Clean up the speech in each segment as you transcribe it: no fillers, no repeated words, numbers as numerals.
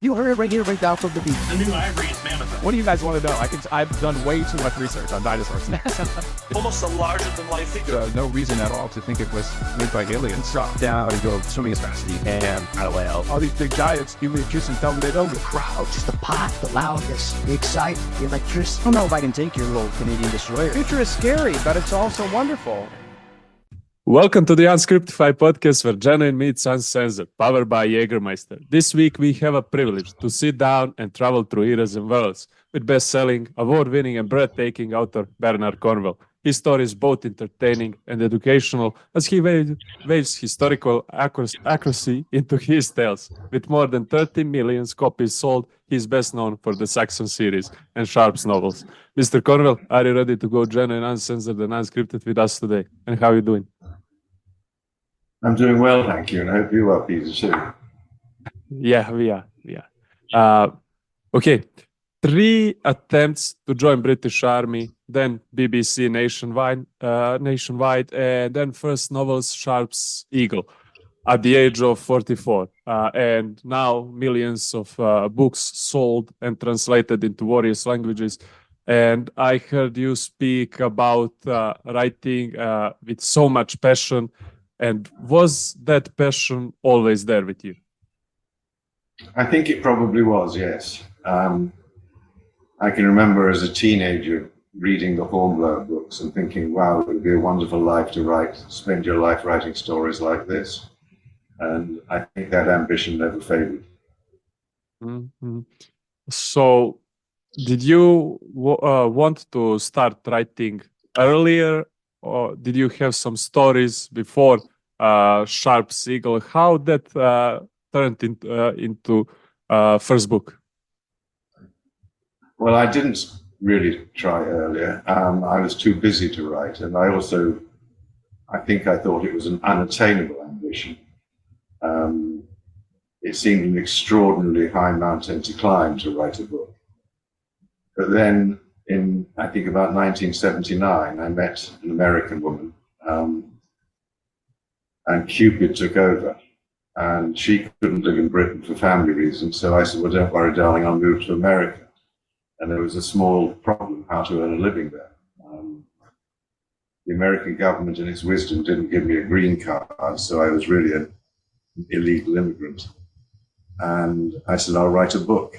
You heard it right here, right now from the beach. The new ivory is mammoth. What do you guys want to know? I've done way too much research on dinosaurs. Almost a larger-than-life figure. No reason at all to think it was made by aliens. Drop down and go swimming as fast as you can. Out of whale. All these big giants give me a kiss and tell me they don't. The crowd, just the pot, the loudness, the excitement, the electricity. I don't know if I can take your little Canadian destroyer. Future is scary, but it's also wonderful. Welcome to the Unscriptify podcast where genuine meets uncensored, powered by Jägermeister. This week we have a privilege to sit down and travel through eras and worlds with best-selling, award-winning and breathtaking author Bernard Cornwell. His story is both entertaining and educational as he waves historical accuracy into his tales. With more than 30 million copies sold, he is best known for the Saxon series and Sharpe's novels. Mr. Cornwell, are you ready to go genuine, uncensored and unscripted with us today? And how are you doing? I'm doing well, thank you, and I hope you are, Peter, too. Yeah, we are. Okay, 3 attempts to join British Army, then BBC nationwide, and then first novels Sharpe's Eagle at the age of 44. And now millions of books sold and translated into various languages. And I heard you speak about writing with so much passion. And was that passion always there with you? I think it probably was, yes. I can remember as a teenager reading the Cornwell books and thinking, wow, it would be a wonderful life to spend your life writing stories like this. And I think that ambition never faded. Mm-hmm. So did you want to start writing earlier, or did you have some stories before Sharpe's Eagle? How that turned into first book? Well, I didn't really try earlier. I was too busy to write, and I think I thought it was an unattainable ambition. It seemed an extraordinarily high mountain to climb to write a book. But then in, I think, about 1979, I met an American woman, and Cupid took over. And she couldn't live in Britain for family reasons, so I said, well, don't worry, darling, I'll move to America. And there was a small problem how to earn a living there. The American government, in its wisdom, didn't give me a green card, so I was really an illegal immigrant. And I said, I'll write a book.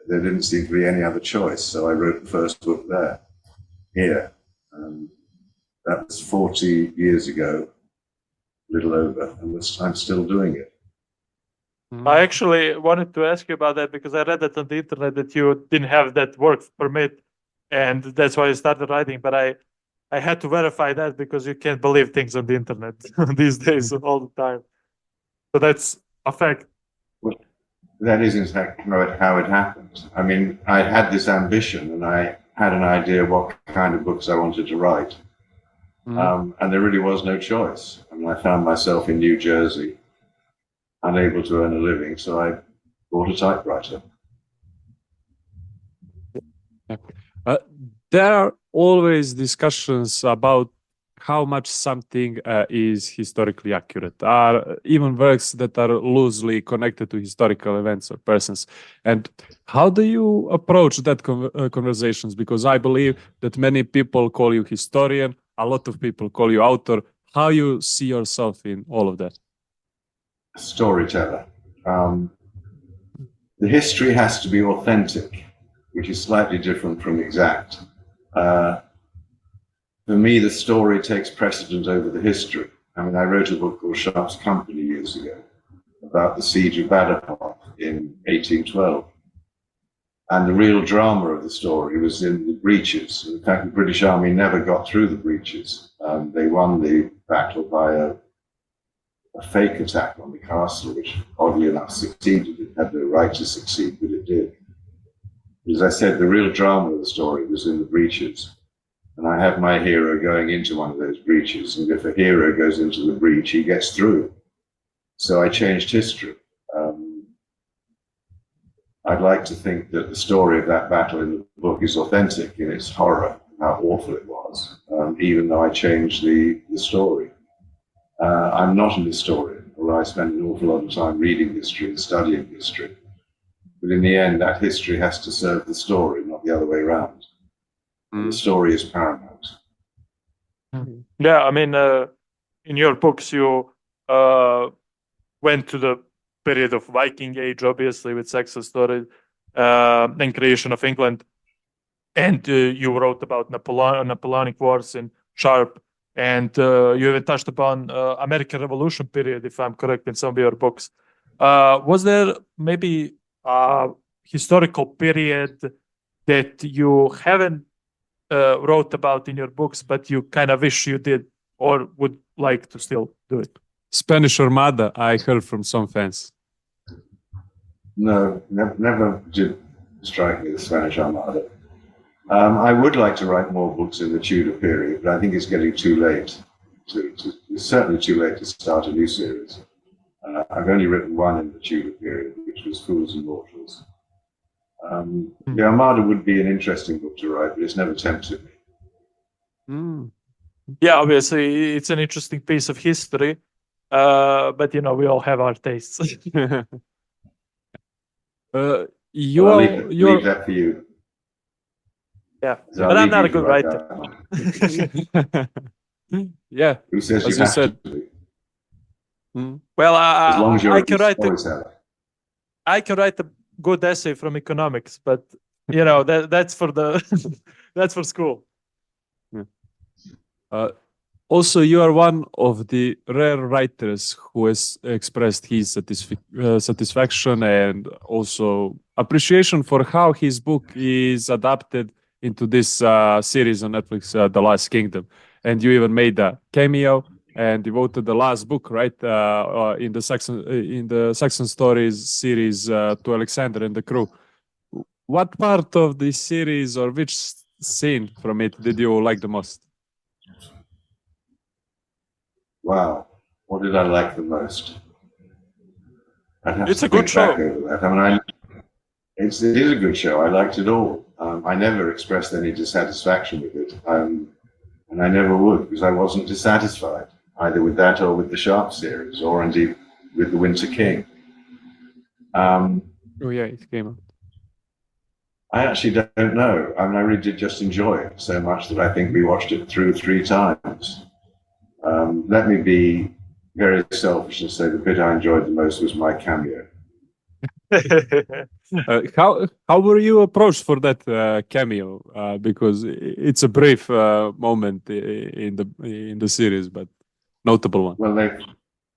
There didn't seem to be any other choice, so I wrote the first book here. That was 40 years ago, a little over, and I'm still doing it. I actually wanted to ask you about that because I read that on the internet that you didn't have that work permit, and that's why you started writing. But I had to verify that because you can't believe things on the internet these days all the time. So that's a fact. Well, that is in fact how it happened. I mean, I had this ambition and I had an idea what kind of books I wanted to write. And there really was no choice. I mean, I found myself in New Jersey, unable to earn a living, so I bought a typewriter. There are always discussions about how much something is historically accurate, even works that are loosely connected to historical events or persons. And how do you approach that conversations? Because I believe that many people call you historian, a lot of people call you author. How you see yourself in all of that? Storyteller. The history has to be authentic, which is slightly different from exact. For me, the story takes precedent over the history. I mean, I wrote a book called Sharpe's Company years ago about the siege of barbershop in 1812. And the real drama of the story was in the breaches. In fact, the British Army never got through the breaches. They won the battle by a fake attack on the castle, which oddly enough succeeded. It had no right to succeed, but it did. As I said, the real drama of the story was in the breaches. And I have my hero going into one of those breaches, and if a hero goes into the breach, he gets through. So I changed history. I'd like to think that the story of that battle in the book is authentic in its horror, how awful it was, even though I changed the story. I'm not an historian, although I spend an awful lot of time reading history and studying history. But in the end, that history has to serve the story, not the other way around. And the story is paramount. Yeah, I mean, in your books, you went to the period of Viking Age, obviously, with Saxon Stories and creation of England. And you wrote about Napoleonic Wars in Sharpe. And you even touched upon American Revolution period, if I'm correct, in some of your books. Was there maybe a historical period that you haven't wrote about in your books, but you kind of wish you did or would like to still do it? Spanish Armada, I heard from some fans. No, never did strike me the Spanish Armada. I would like to write more books in the Tudor period, but I think it's getting too late. It's certainly too late to start a new series. I've only written one in the Tudor period, which was Fools and Mortals. The Armada would be an interesting book to write, but it's never tempted me. Yeah, obviously, it's an interesting piece of history, but, you know, we all have our tastes. I'll leave that for you. Yeah, So but I'll I'm not a leave you good to write writer. that one. Yeah, Who says as you you have said. to be? Well, As long as you're I a can good write storyteller. I can write a good essay from economics, but you know that's for the that's for school. Also, you are one of the rare writers who has expressed his satisfaction and also appreciation for how his book is adapted into this series on Netflix, The Last Kingdom. And you even made a cameo and devoted the last book, right, in the Saxon Stories series to Alexander and the crew. What part of the series or which scene from it did you like the most? Wow, what did I like the most? I'd have It's to a good think back show. over that. I mean, it is a good show. I liked it all. I never expressed any dissatisfaction with it, and I never would, because I wasn't dissatisfied either with that or with the Sharpe series, or indeed with The Winter King. Oh yeah, it came out. I actually don't know. I mean, I really did just enjoy it so much that I think we watched it through 3 times. Let me be very selfish and say the bit I enjoyed the most was my cameo. How were you approached for that cameo? Because it's a brief moment in the series, but notable one. Well,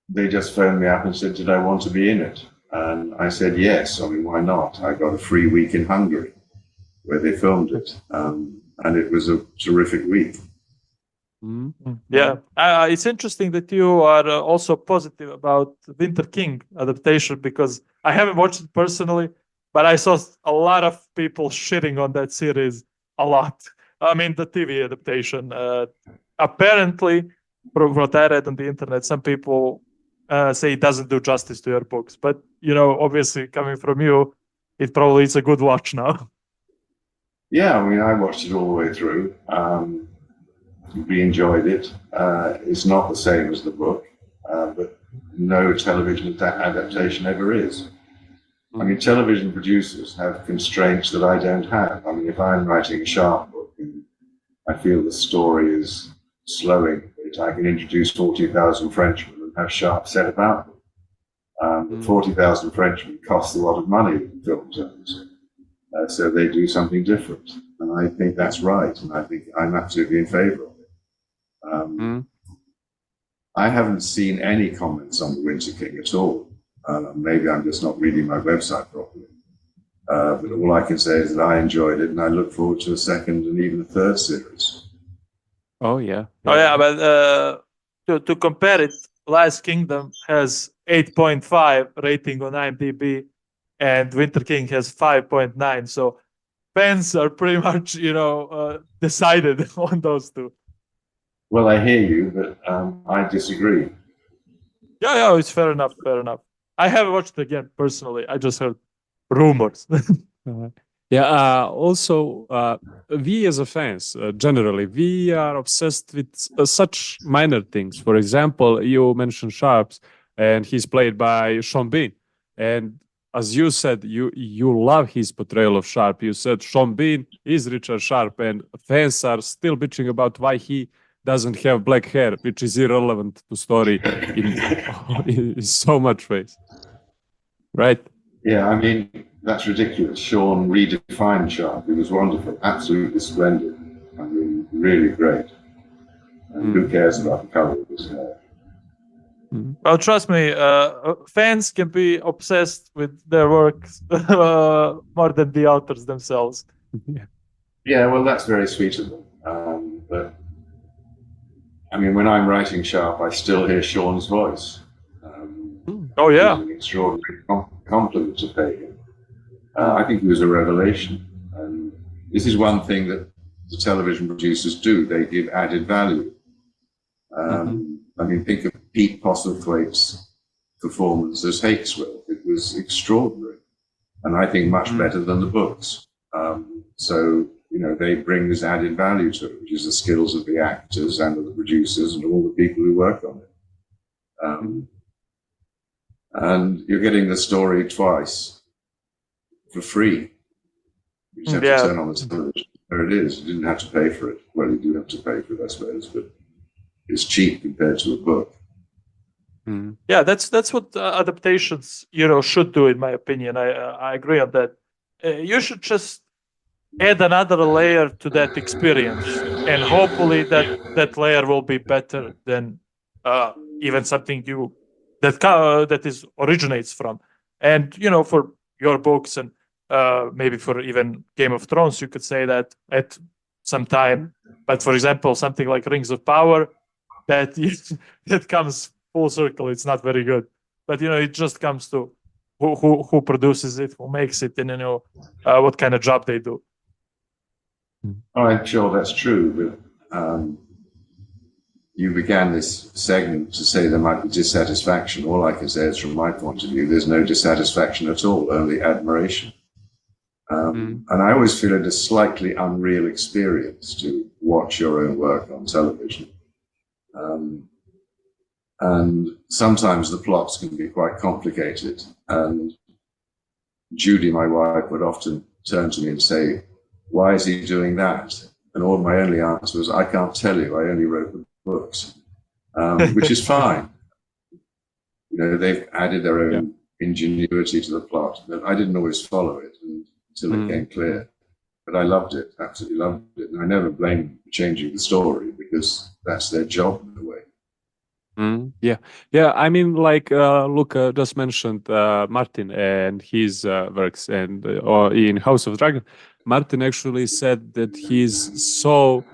they just phoned me up and said, did I want to be in it? And I said, yes. I mean, why not? I got a free week in Hungary where they filmed it. And it was a terrific week. Yeah, it's interesting that you are also positive about Winter King adaptation, because I haven't watched it personally, but I saw a lot of people shitting on that series a lot. I mean, the TV adaptation. Apparently, from what I read on the internet, some people say it doesn't do justice to your books. But, you know, obviously coming from you, it probably is a good watch now. Yeah, I mean, I watched it all the way through. We enjoyed it. It's not the same as the book, but no television adaptation ever is. I mean, television producers have constraints that I don't have. I mean, if I'm writing a Sharpe book and I feel the story is slowing, I can introduce 40,000 Frenchmen and have Sharpe set about them. 40,000 Frenchmen cost a lot of money in film terms. So they do something different. And I think that's right. And I think I'm absolutely in favor of it. I haven't seen any comments on The Winter King at all. Maybe I'm just not reading my website properly. But all I can say is that I enjoyed it and I look forward to a second and even a third series. Oh, yeah. Oh, yeah, but to compare it, Last Kingdom has 8.5 rating on IMDb and Winter King has 5.9. So fans are pretty much, you know, decided on those two. Well, I hear you, but I disagree. Yeah, it's fair enough, fair enough. I haven't watched it again, personally. I just heard rumors. Yeah, also, we as a fans, generally, we are obsessed with such minor things. For example, you mentioned Sharpe, and he's played by Sean Bean. And as you said, you love his portrayal of Sharpe. You said Sean Bean is Richard Sharpe, and fans are still bitching about why he doesn't have black hair, which is irrelevant to story in so much ways. Right? Yeah, I mean, that's ridiculous. Sean redefined Sharpe. He was wonderful, absolutely splendid. I mean, really great. And who cares about the color of his hair? Well, trust me, fans can be obsessed with their works more than the authors themselves. Yeah, well, that's very sweet of them. But I mean, when I'm writing Sharpe, I still hear Sean's voice. Oh, yeah. It was an extraordinary compliment to pay him. I think he was a revelation. And this is one thing that the television producers do. They give added value. I mean, think of Pete Postlethwaite's performance as Hakesworth. It was extraordinary, and I think much better than the books. So, you know, they bring this added value to it, which is the skills of the actors and of the producers and all the people who work on it. And you're getting the story twice for free. You just have to turn on the television. There it is. You didn't have to pay for it. Well, you do have to pay for it, I suppose, but it's cheap compared to a book. Yeah, that's what adaptations, should do, in my opinion. I agree on that. You should just add another layer to that experience, and hopefully that layer will be better than even something that originates from. And for your books and maybe for even Game of Thrones, you could say that at some time. But for example, something like Rings of Power, that comes full circle. It's not very good, but it just comes to who produces it, who makes it, and what kind of job they do. Oh, I'm sure that's true, but you began this segment to say there might be dissatisfaction. All I can say is, from my point of view, there's no dissatisfaction at all, only admiration. And I always feel it a slightly unreal experience to watch your own work on television. And sometimes the plots can be quite complicated. And Judy, my wife, would often turn to me and say, "Why is he doing that?" And my only answer was, "I can't tell you. I only wrote the books," which is fine. They've added their own ingenuity to the plot, but I didn't always follow it until it came clear. But I loved it, absolutely loved it. And I never blame them for changing the story, because that's their job in a way. Yeah. I mean, like Luca just mentioned Martin and his works, and in House of Dragon, Martin actually said that he's so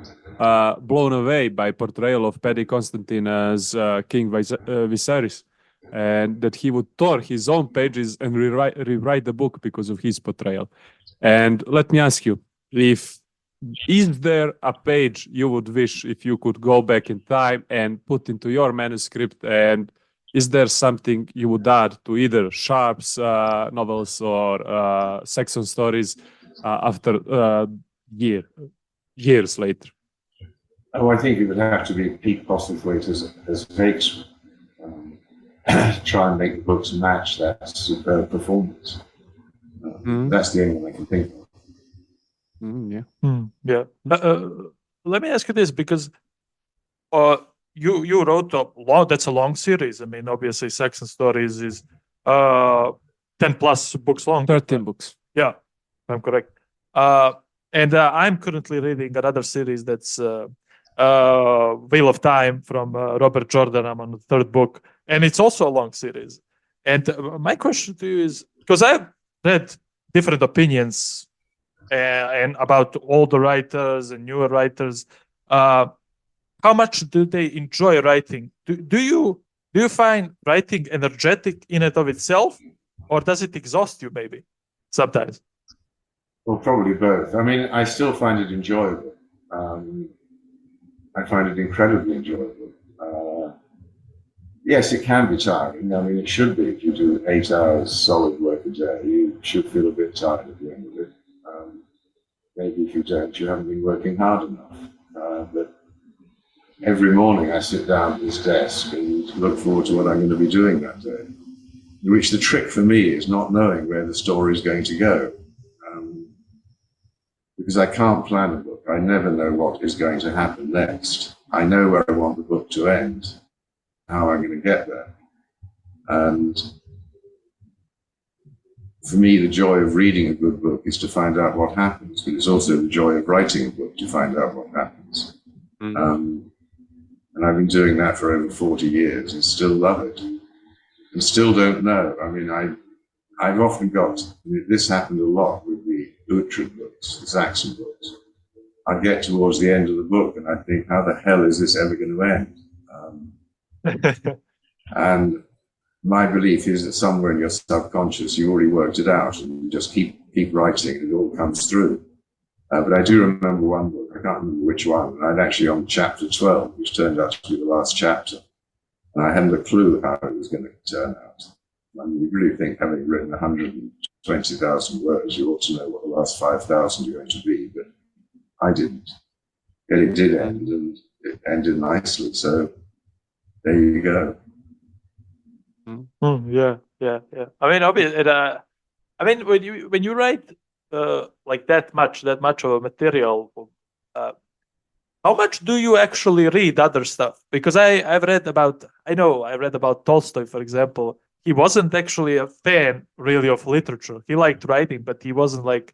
blown away by portrayal of Paddy Constantine as King Viserys, and that he would tear his own pages and rewrite the book because of his portrayal. And let me ask you, is there a page you would wish if you could go back in time and put into your manuscript? And is there something you would add to either Sharpe's novels or Saxon Stories after years later? Oh, I think it would have to be Pete Postlethwaite as Hakes. Try and make the books match that superb performance. That's the only one I can think of. Let me ask you this, because you wrote that's a long series. I mean, obviously Saxon Stories is 10 plus books long. 13 books. Yeah, I'm correct. And I'm currently reading another series that's Wheel of Time from Robert Jordan. I'm on the third book, and it's also a long series. And my question to you is, because I've read different opinions and about older writers and newer writers, how much do they enjoy writing? Do you find writing energetic in and of itself, or does it exhaust you maybe sometimes? Well, probably both. I mean, I still find it enjoyable. I find it incredibly enjoyable. Yes, it can be tiring. I mean, it should be. If you do 8 hours solid work a day, you should feel a bit tired at the end of it. Maybe if you don't, you haven't been working hard enough. But every morning I sit down at this desk and look forward to what I'm going to be doing that day. which the trick for me is not knowing where the story is going to go. Because I can't plan a book. I never know what is going to happen next. I know where I want the book to end, how I'm going to get there. And for me, the joy of reading a good book is to find out what happens, but it's also the joy of writing a book to find out what happens. And I've been doing that for over 40 years and still love it and still don't know. I mean, I've often got, this happened a lot with the Unscripted books, the Saxon books. I get towards the end of the book and I think, how the hell is this ever going to end? And my belief is that somewhere in your subconscious, you already worked it out and you just keep writing and it all comes through. But I do remember one book, I can't remember which one, and I'd actually on chapter 12, which turned out to be the last chapter. And I hadn't a clue how it was going to turn out. I mean, you really think, having written 120,000 words, you ought to know what the last 5,000 are going to be, but I didn't. Yet it did end, and it ended nicely, so there you go. Yeah. I mean, obviously, I mean, when you write like that much of a material, how much do you actually read other stuff? Because I read about Tolstoy, for example. He wasn't actually a fan really of literature. He liked writing, but he wasn't like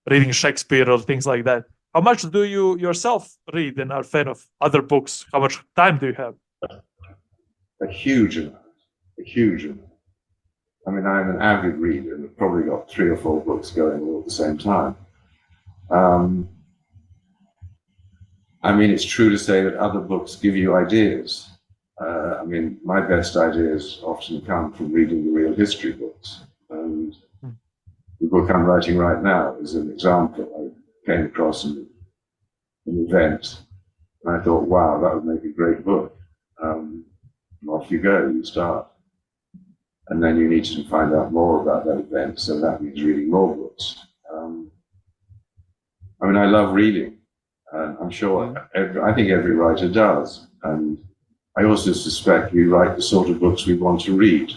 reading Shakespeare or things like that. How much do you yourself read and are a fan of other books? How much time do you have? A huge amount. I mean, I'm an avid reader and I've probably got 3 or 4 books going all at the same time. I mean, it's true to say that other books give you ideas. I mean, my best ideas often come from reading the real history books. And the book I'm writing right now is an example. I came across an event and I thought, wow, that would make a great book. And off you go, you start. And then you need to find out more about that event, so that means reading more books. I mean, I love reading. I'm sure, I think every writer does. And I also suspect we write the sort of books we want to read.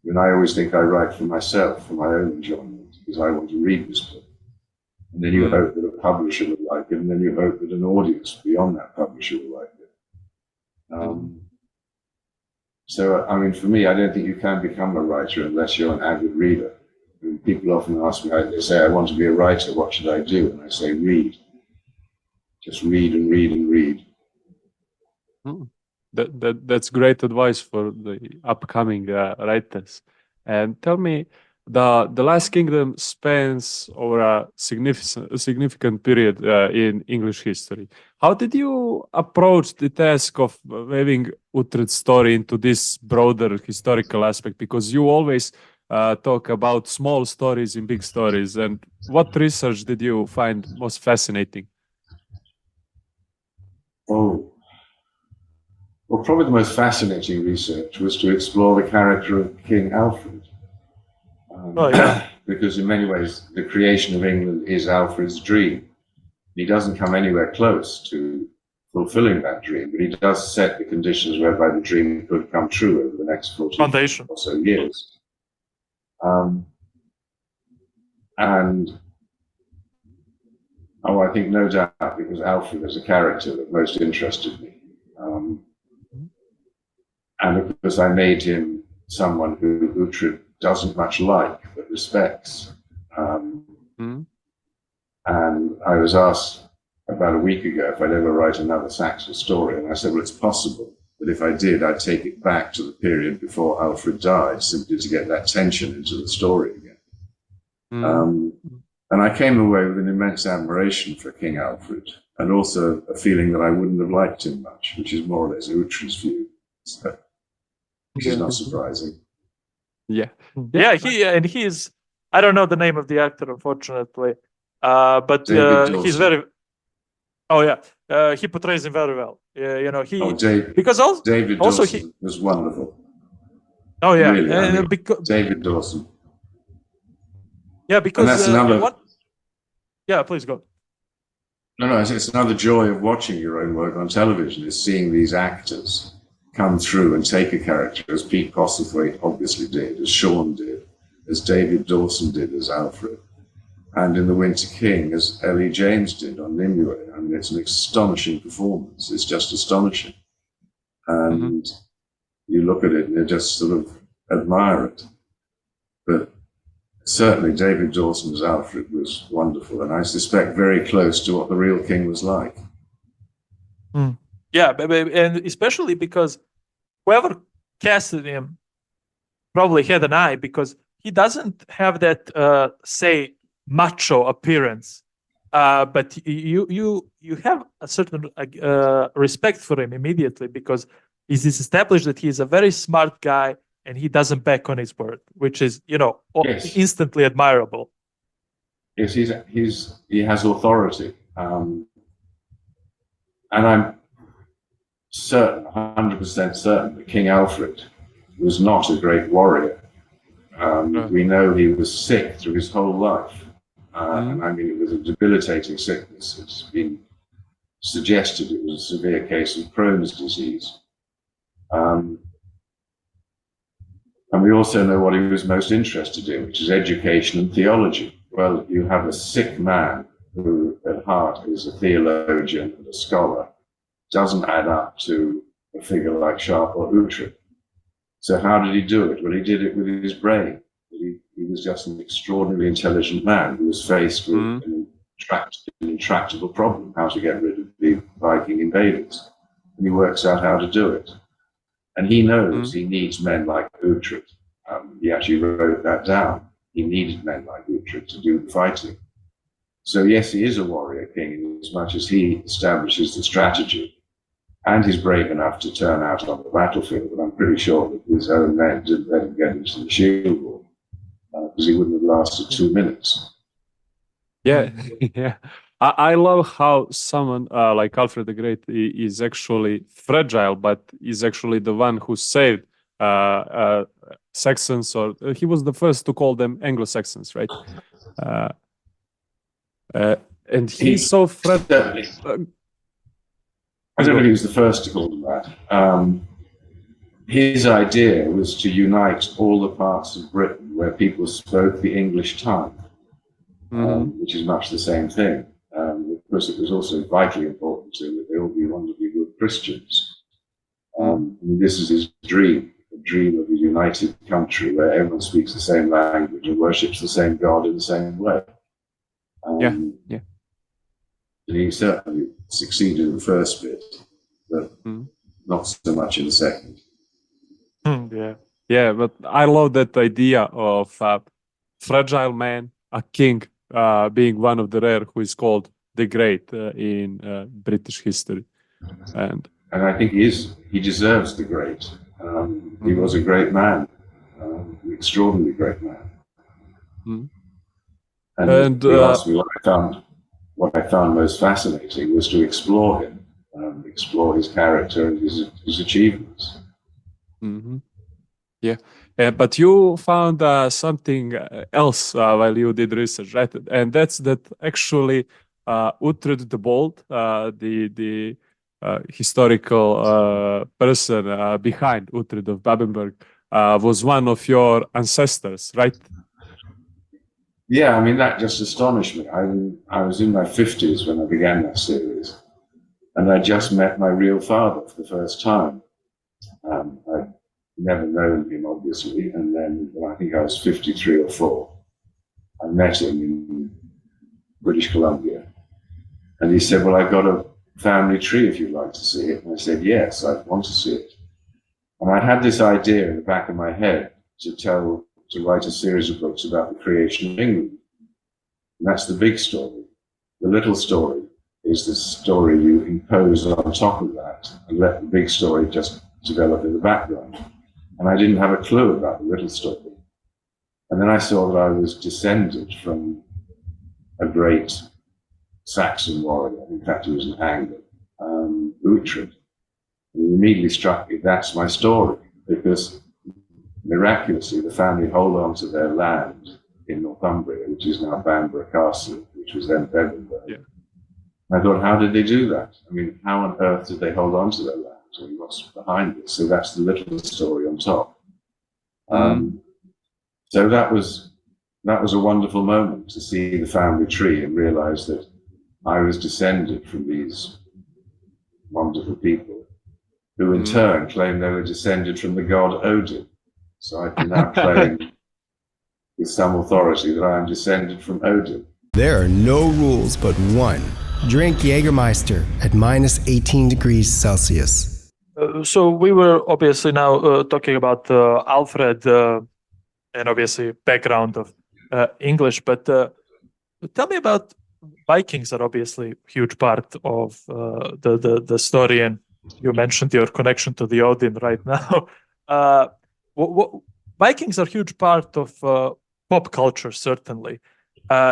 And I always think I write for myself, for my own enjoyment, because I want to read this book. And then you hope that a publisher will like it, and then you hope that an audience beyond that publisher will like it. So, I mean, for me, I don't think you can become a writer unless you're an avid reader. And people often ask me, they say, I want to be a writer, what should I do? And I say, read. Just read and read and read. That's great advice for the upcoming writers. And tell me, the Last Kingdom spans over a significant period in English history. How did you approach the task of weaving Uhtred's story into this broader historical aspect? Because you always talk about small stories in big stories. And what research did you find most fascinating? Oh, well, probably the most fascinating research was to explore the character of King Alfred. Because in many ways, the creation of England is Alfred's dream. He doesn't come anywhere close to fulfilling that dream, but he does set the conditions whereby the dream could come true over the next 40 or so years. I think no doubt because Alfred is a character that most interested me. And because I made him someone who Uhtred doesn't much like, but respects. And I was asked about a week ago if I'd ever write another Saxon story, and I said, well, it's possible, but if I did, I'd take it back to the period before Alfred died, simply to get that tension into the story again. And I came away with an immense admiration for King Alfred, and also a feeling that I wouldn't have liked him much, which is more or less Uhtred's view. So, which is not surprising. Yeah, he's, I don't know the name of the actor, unfortunately, but he's very, he portrays him very well. David Dawson was wonderful. Oh yeah, really, David Dawson. Yeah, because that's another. Yeah, please go. No, it's another joy of watching your own work on television is seeing these actors come through and take a character, as Pete Postlethwaite obviously did, as Sean did, as David Dawson did as Alfred, and in The Winter King, as Ellie James did on Nimue. I mean, it's an astonishing performance. It's just astonishing. And you look at it and you just sort of admire it. But certainly David Dawson as Alfred was wonderful, and I suspect very close to what the real king was like. Yeah, and especially because whoever casted him probably had an eye, because he doesn't have that say macho appearance, but you have a certain respect for him immediately, because it is established that he is a very smart guy and he doesn't back on his word, which is Yes. instantly admirable. Yes, he has authority, and I'm certain, 100% certain, that King Alfred was not a great warrior. We know he was sick through his whole life, and I mean, it was a debilitating sickness. It's been suggested it was a severe case of Crohn's disease. And we also know what he was most interested in, which is education and theology. Well, you have a sick man who at heart is a theologian and a scholar, doesn't add up to a figure like Sharpe or Uhtred. So how did he do it? Well, he did it with his brain. He was just an extraordinarily intelligent man who was faced with an intractable problem, how to get rid of the Viking invaders. And he works out how to do it. And he knows he needs men like Uhtred. He actually wrote that down. He needed men like Uhtred to do the fighting. So yes, he is a warrior king in as much as he establishes the strategy, and he's brave enough to turn out on the battlefield. But I'm pretty sure that his own men didn't let him get into the shield wall, because he wouldn't have lasted 2 minutes. Yeah, yeah. I love how someone like Alfred the Great is actually fragile, but is actually the one who saved Saxons, or he was the first to call them Anglo-Saxons, right? And he's so fragile. I don't know if he was the first to call them that. His idea was to unite all the parts of Britain where people spoke the English tongue, which is much the same thing. Of course, it was also vitally important to him that they all be wonderfully good Christians. This is his dream, a dream of a united country where everyone speaks the same language and worships the same God in the same way. Yeah. He certainly succeeded in the first bit, but not so much in the second. Yeah, but I love that idea of a fragile man, a king, being one of the rare who is called the Great in British history. And I think he deserves the great. He was a great man, an extraordinarily great man. And you asked me what I found most fascinating was to explore him, explore his character and his achievements. Yeah, but you found something else while you did research, right? And that's that actually Uhtred the Bold, the historical person behind Uhtred of Babenberg, was one of your ancestors, right? Yeah, I mean, that just astonished me. I was in my 50s when I began that series, and I just met my real father for the first time. I'd never known him, obviously, and then when I think I was 53 or 4, I met him in British Columbia. And he said, well, I've got a family tree if you'd like to see it. And I said, yes, I want to see it. And I'd had this idea in the back of my head to write a series of books about the creation of England. And that's the big story. The little story is the story you impose on top of that and let the big story just develop in the background. And I didn't have a clue about the little story. And then I saw that I was descended from a great Saxon warrior. In fact, he was an Anglo, Uhtred. And it immediately struck me that's my story, because miraculously the family hold on to their land in Northumbria, which is now Bamburgh Castle, which was then Beverburg. Yeah. I thought, how did they do that? I mean, how on earth did they hold on to their land? and what's behind it. So that's the little story on top. So that was a wonderful moment to see the family tree and realize that I was descended from these wonderful people who in turn claimed they were descended from the god Odin. So I can now claim with some authority that I am descended from Odin. There are no rules but one. Drink Jägermeister at minus 18 degrees Celsius. So we were obviously now talking about Alfred and obviously background of English, but tell me about Vikings are obviously a huge part of the story, and you mentioned your connection to the Odin right now. Vikings are a huge part of pop culture, certainly.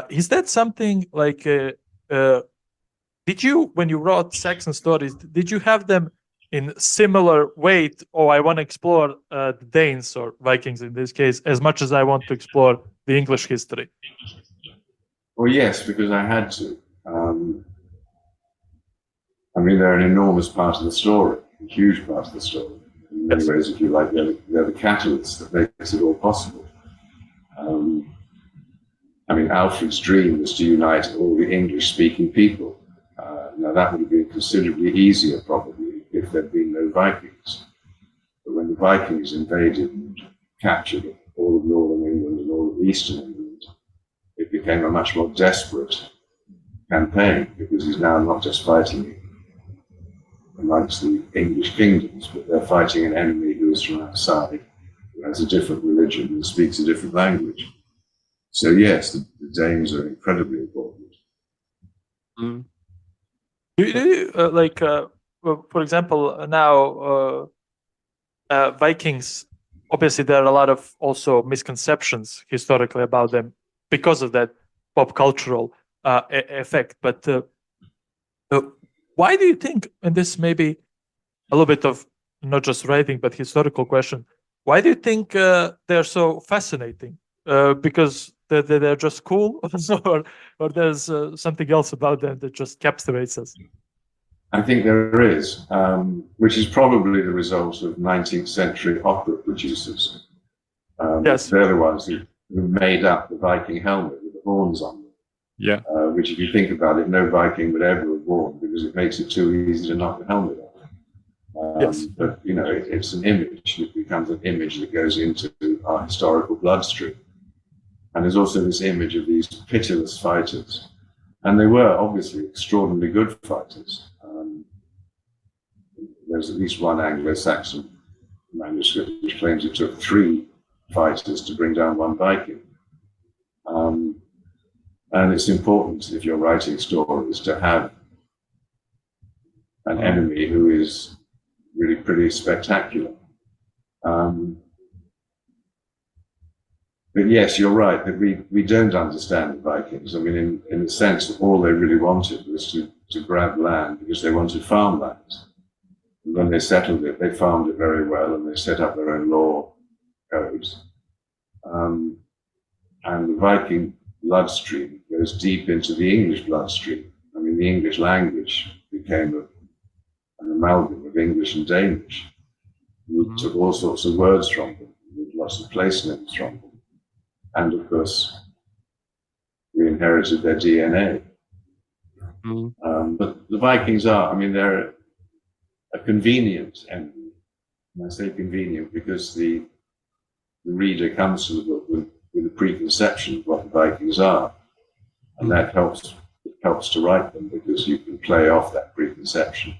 Is that something like, did you, when you wrote Saxon Stories, did you have them in similar weight? Oh, I want to explore the Danes or Vikings in this case, as much as I want to explore the English history? Well, yes, because I had to. I mean, they're an enormous part of the story, a huge part of the story. In many ways, if you like, they're the catalyst that makes it all possible. I mean, Alfred's dream was to unite all the English-speaking people. Now, that would have been considerably easier, probably, if there'd been no Vikings. But when the Vikings invaded and captured all of northern England and all of eastern England, it became a much more desperate campaign, because he's now not just fighting amongst the English kingdoms, but they're fighting an enemy who is from outside, who has a different religion and speaks a different language. So yes, the Danes are incredibly important. For example, now Vikings, obviously there are a lot of also misconceptions historically about them because of that pop cultural effect. But why do you think, and this may be a little bit of not just writing, but historical question, why do you think they're so fascinating? Because they're just cool, or there's something else about them that just captivates us? I think there is, which is probably the result of 19th century opera producers. Yes. They're the ones who made up the Viking helmet with the horns on them. Yeah. Which, if you think about it, no Viking would ever have worn, because it makes it too easy to knock the helmet off. Yes. But, you know, it's an image. It becomes an image that goes into our historical bloodstream. And there's also this image of these pitiless fighters. And they were obviously extraordinarily good fighters. There's at least one Anglo-Saxon manuscript which claims it took 3 fighters to bring down 1 Viking. And it's important, if you're writing stories, to have an enemy who is really pretty spectacular. But yes, you're right, that we don't understand the Vikings. I mean, in a sense, all they really wanted was to grab land, because they wanted farmland. And when they settled it, they farmed it very well, and they set up their own law codes. And the Viking bloodstream goes deep into the English bloodstream. I mean, the English language became an amalgam of English and Danish. We took all sorts of words from them, we took lots of place names from them. And of course, we inherited their DNA. But the Vikings are, I mean, they're a convenient enemy. And I say convenient because the reader comes to the book with a preconception of what the Vikings are. And that helps to write them, because you can play off that preconception.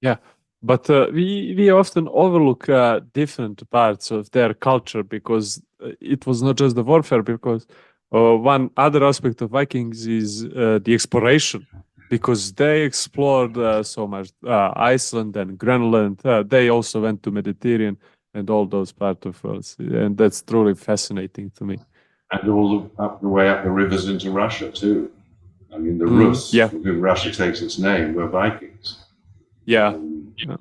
Yeah, but we often overlook different parts of their culture, because it was not just the warfare, because one other aspect of Vikings is the exploration, because they explored so much Iceland and Greenland. They also went to Mediterranean and all those parts of us, and that's truly fascinating to me. And all the way up the rivers into Russia too. I mean, the Rus, from whom Russia takes its name, were Vikings. Yeah.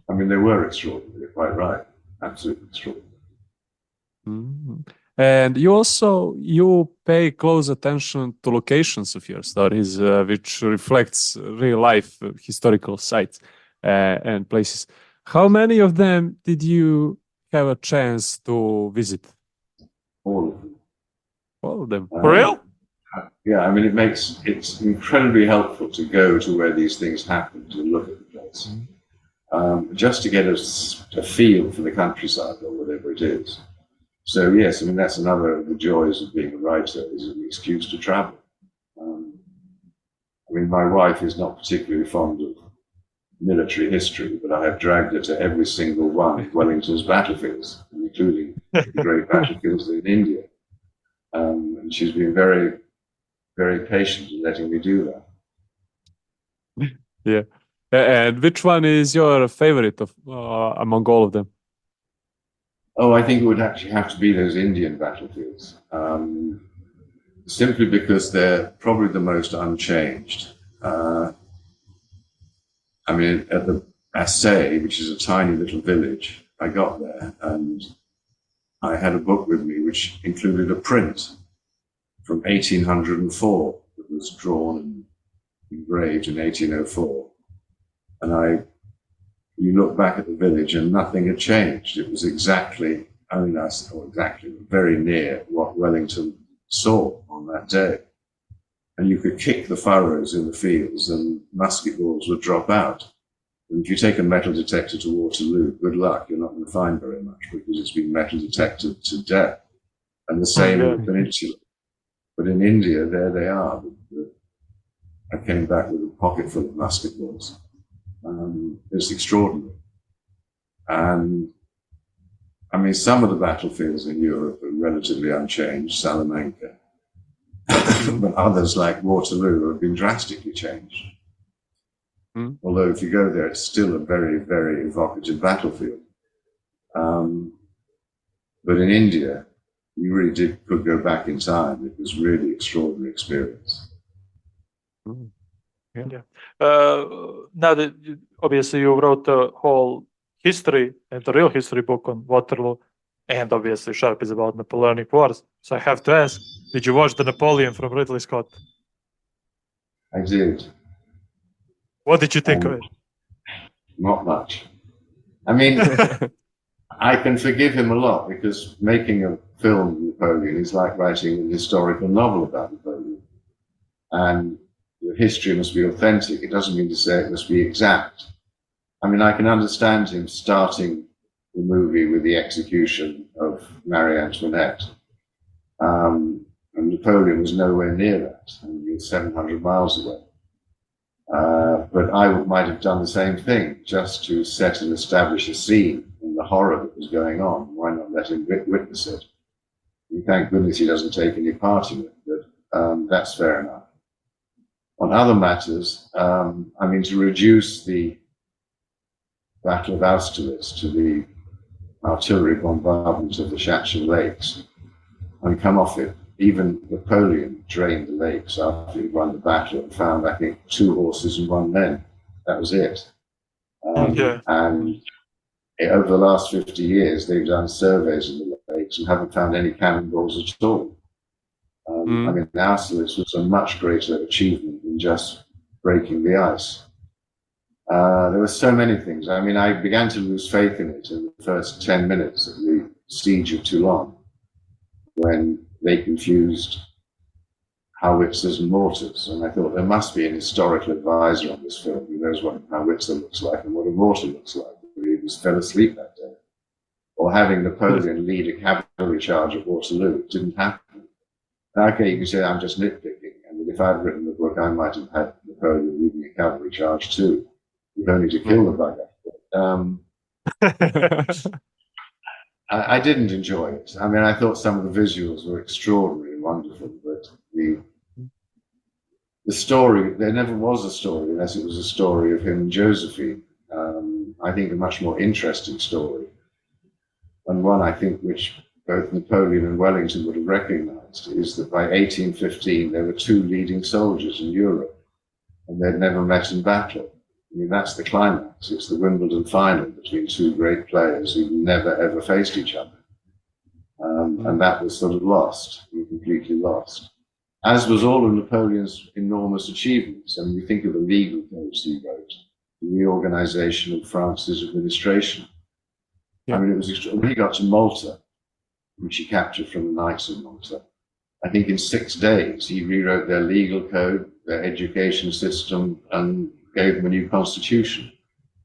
I mean, they were extraordinary, quite right. Absolutely extraordinary. And you pay close attention to locations of your stories, which reflects real life historical sites. and places. How many of them did you have a chance to visit? All of them. All of them. For real? Yeah, I mean, it's incredibly helpful to go to where these things happen, to look at the place, just to get a feel for the countryside or whatever it is. So yes, I mean, that's another of the joys of being a writer, is an excuse to travel. I mean, my wife is not particularly fond of military history, but I have dragged her to every single one of Wellington's battlefields, including the great battlefields in India. And she's been very, very patient in letting me do that. Yeah. And which one is your favorite of among all of them? Oh, I think it would actually have to be those Indian battlefields, simply because they're probably the most unchanged. I mean, at the Assay, which is a tiny little village, I got there and I had a book with me which included a print from 1804 that was drawn and engraved in 1804. And you look back at the village and nothing had changed. It was exactly, very near what Wellington saw on that day. And you could kick the furrows in the fields and musket balls would drop out. And if you take a metal detector to Waterloo, good luck, you're not going to find very much because it's been metal detected to death. And the same in the peninsula. But in India, there they are. I came back with a pocket full of musket balls. It's extraordinary. And I mean, some of the battlefields in Europe are relatively unchanged, Salamanca. But others, like Waterloo, have been drastically changed. Although if you go there, it's still a very, very evocative battlefield. But in India, you really could go back in time. It was really extraordinary experience. Yeah. Now that obviously you wrote the whole history and the real history book on Waterloo, and obviously Sharpe is about Napoleonic Wars. So I have to ask, did you watch the Napoleon from Ridley Scott? I did. What did you think of it? Not much. I mean, I can forgive him a lot because making a film Napoleon is like writing an historical novel about Napoleon. And the history must be authentic. It doesn't mean to say it must be exact. I mean, I can understand him starting the movie with the execution of Marie Antoinette. And Napoleon was nowhere near that. I mean, he was 700 miles away. But I might have done the same thing, just to set and establish a scene in the horror that was going on. Why not let him witness it? And thank goodness he doesn't take any part in it, but that's fair enough. On other matters, I mean, to reduce the Battle of Austerlitz to the artillery bombardment of the Shachel Lakes and come off it. Even Napoleon drained the lakes after he won the battle and found, I think, 2 horses and 1 man. That was it. And over the last 50 years, they've done surveys of the lakes and haven't found any cannonballs at all. I mean, Austerlitz was a much greater achievement than just breaking the ice. There were so many things. I mean, I began to lose faith in it in the first 10 minutes of the siege of Toulon, when they confused howitzers and mortars. And I thought there must be an historical advisor on this film who knows what a howitzer looks like and what a mortar looks like. He just fell asleep that day. Or having Napoleon lead a cavalry charge at Waterloo. It didn't happen. Okay, you can say I'm just nitpicking. I mean, if I'd written the book, I might have had Napoleon leading a cavalry charge too, if only to kill the bugger. I didn't enjoy it. I mean, I thought some of the visuals were extraordinary and wonderful, but the story, there never was a story unless it was a story of him and Josephine. I think a much more interesting story, and one I think which both Napoleon and Wellington would have recognized, is that by 1815 there were 2 leading soldiers in Europe, and they'd never met in battle. I mean, that's the climax. It's the Wimbledon final between 2 great players who never, ever faced each other. And that was sort of lost, completely lost. As was all of Napoleon's enormous achievements. I mean, you think of the legal codes he wrote, the reorganization of France's administration. Yeah. I mean, it was when he got to Malta, which he captured from the Knights of Malta. I think in 6 days he rewrote their legal code, their education system, and gave them a new constitution.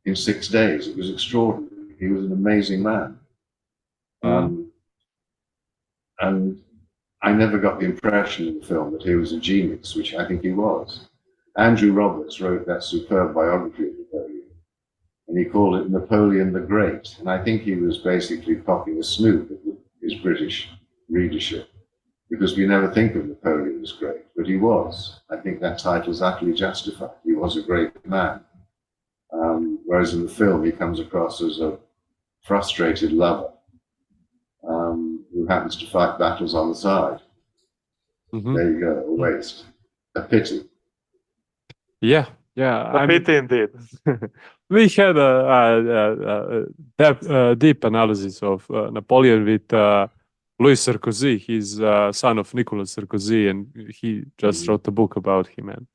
In 6 days, it was extraordinary. He was an amazing man. And I never got the impression in the film that he was a genius, which I think he was. Andrew Roberts wrote that superb biography of Napoleon, and he called it Napoleon the Great. And I think he was basically cocking a snoop at his British readership, because we never think of Napoleon as great, but he was. I think that title is utterly justified. He was a great man. Whereas in the film, he comes across as a frustrated lover who happens to fight battles on the side. There you go, a waste. A pity. Yeah, yeah. A pity indeed. We had a deep analysis of Napoleon with Louis Sarkozy. He's son of Nicolas Sarkozy, and he just wrote a book about him. And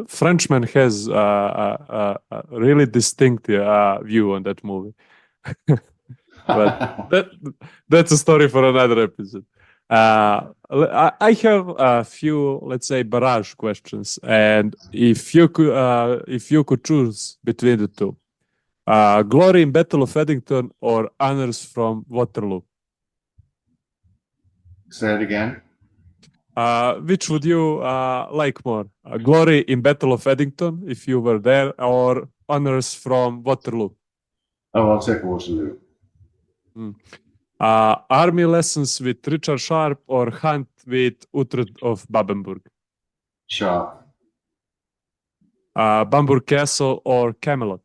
Frenchman has a really distinct view on that movie. But that's a story for another episode. I have a few, let's say, barrage questions, and if you could choose between the two, glory in Battle of Edington or honors from Waterloo? Say it again. Which would you like more? Glory in Battle of Edington, if you were there, or honors from Waterloo? Oh, I'll take Waterloo. Army lessons with Richard Sharpe or hunt with Uhtred of Babenburg? Sharpe. Bamburgh Castle or Camelot?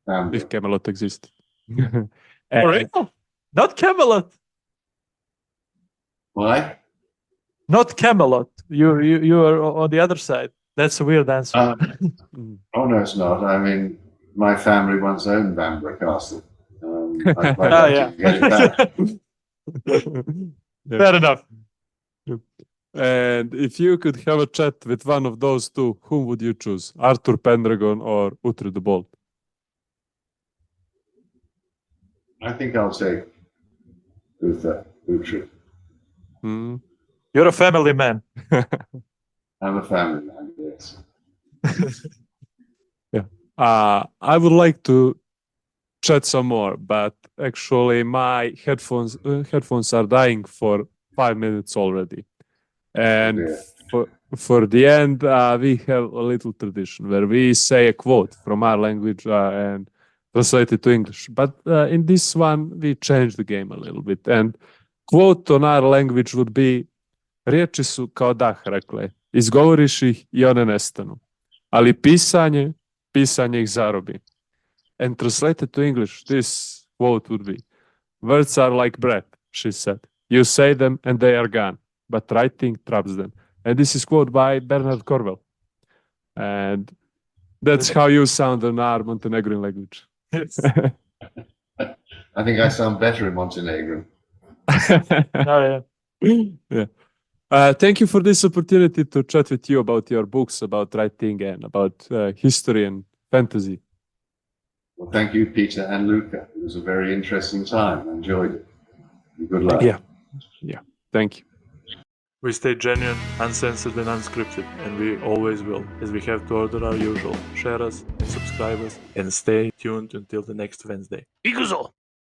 Bamburgh. If Camelot existed. For real? Not Camelot. Why? Not Camelot. You are on the other side. That's a weird answer. Oh, no, it's not. I mean, my family once owned Bamburgh Castle. I'd quite like to get it back. Fair enough. And if you could have a chat with one of those two, whom would you choose? Arthur Pendragon or Uhtred the Bold? I think I'll take Uhtred. You're a family man. I'm a family man, yes. Yeah. I would like to chat some more, but actually my headphones are dying for 5 minutes already. And for the end, we have a little tradition where we say a quote from our language and translate it to English. But in this one, we changed the game a little bit. And quote on our language would be: riječi su kao dah, rekle, izgovoriš ih i one nestanu. Ali pisanje ih zarobi. And translated to English, this quote would be: words are like breath, she said. You say them and they are gone, but writing traps them. And this is quote by Bernard Cornwell. And that's how you sound in our Montenegrin language. Yes. I think I sound better in Montenegrin. Oh, yeah. Thank you for this opportunity to chat with you about your books, about writing, and about history and fantasy. Well, thank you, Peter and Luca. It was a very interesting time. I enjoyed it. Good luck. Yeah. Thank you. We stay genuine, uncensored and unscripted, and we always will, as we have to order our usual. Share us and subscribe us, and stay tuned until the next Wednesday. IKUZO!